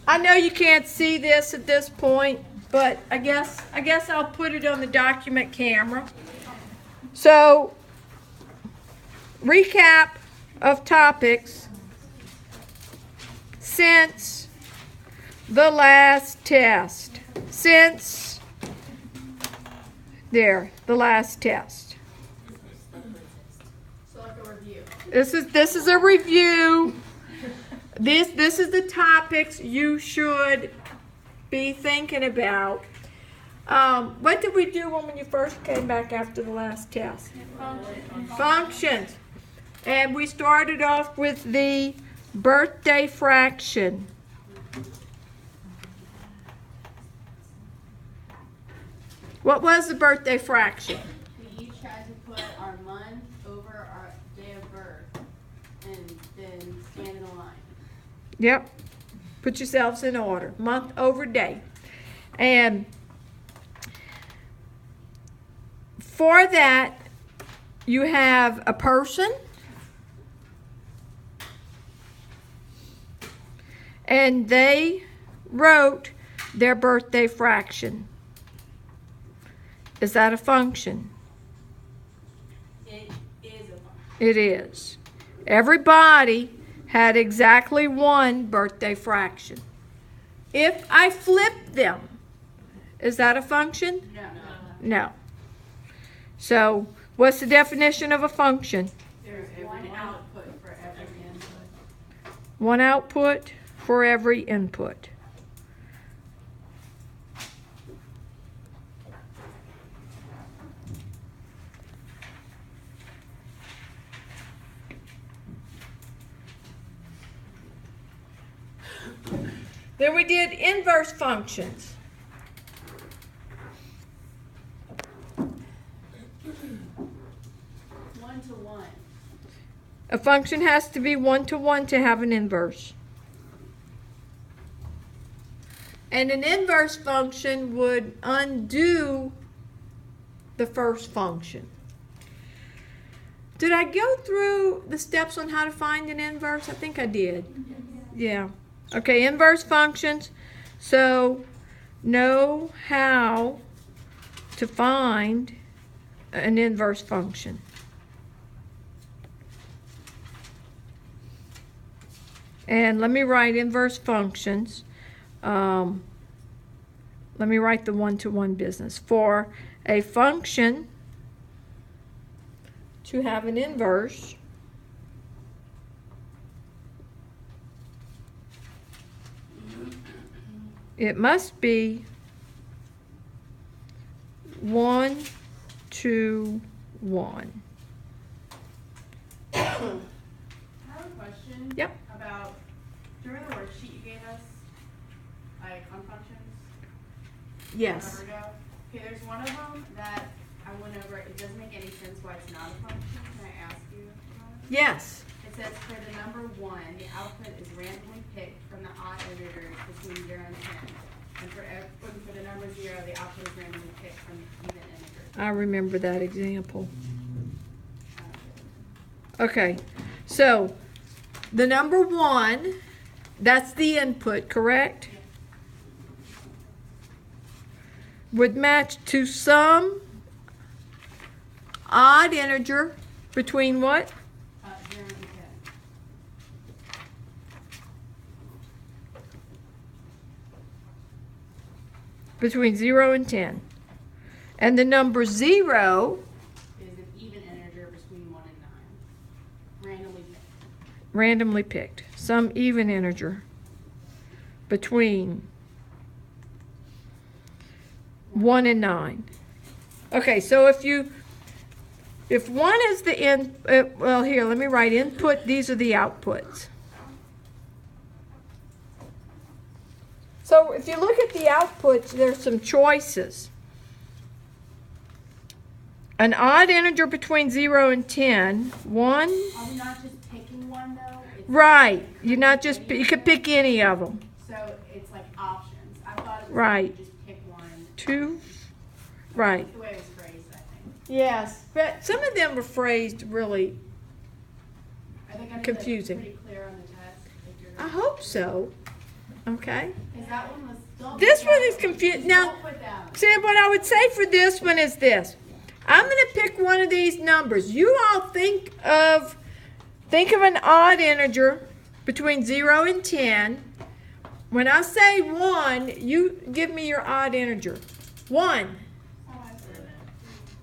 I know you can't see this at this point, but I guess I'll put it on the document camera. So, recap of topics since the last test. Since the last test. So like a review. This is a review. This is the topics you should be thinking about. What did we do when you first came back after the last test? Functions. And we started off with the birthday fraction. What was the birthday fraction? We each had to put our month over our day of birth and then stand in a line. Yep. Put yourselves in order. Month over day. And for that, you have a person. And they wrote their birthday fraction. Is that a function? It is a function. It is. Everybody had exactly one birthday fraction. If I flip them, is that a function? No. No. So, what's the definition of a function? There's one output for every input. One output for every input. Then we did inverse functions. One-to-one. A function has to be one-to-one to have an inverse. And an inverse function would undo the first function. Did I go through the steps on how to find an inverse? I think I did. Yeah. Okay, inverse functions. So, know how to find an inverse function. And let me write inverse functions. Let me write the one-to-one business. For a function to have an inverse, it must be 1-to-1. I have a question. Yep. About, during the worksheet you gave us, like on functions? Yes. Forever ago? Okay, there's one of them that I went over, it doesn't make any sense why it's not a function. Can I ask you about it? Yes. It says for the number 1, the output is randomly picked from the odd integers between 0 and 10. And for the number 0, the output is randomly picked from even integers. I remember that example. Okay. So, the number 1, that's the input, correct? Would match to some odd integer between what? 0 and 10. Between 0 and 10. And the number 0 Is an even integer between 1 and 9. Randomly picked. randomly picked. Some even integer between 1 and 9. Okay, so if 1 is the well, here, let me write input, these are the outputs. So if you look at the outputs, there's some choices. An odd integer between 0 and 10, 1. Are we not just picking one though? Right, you're not just, you could pick any of them. So it's like options. I thought it was Right. like you just pick one. 2, right. That's the way it was phrased, I think. Yes, but some of them were phrased really, I think I made that Confusing. pretty clear on the test. If you're I hope so. Okay? Cause that one was. don't This put one that- is confused. Now, Don't put that. see, what I would say for this one is this. I'm going to pick one of these numbers. You all think of an odd integer between 0 and 10. When I say 1, you give me your odd integer. 1.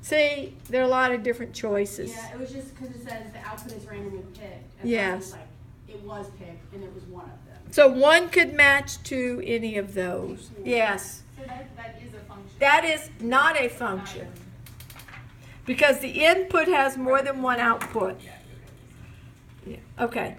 See, there are a lot of different choices. Yeah, it was just because it says the output is randomly picked. And Yes. so it was like, it was picked and it was one of them. So 1 could match to any of those. Yes. So that is a function. That is not a function. Because the input has more than one output. Yeah. Okay.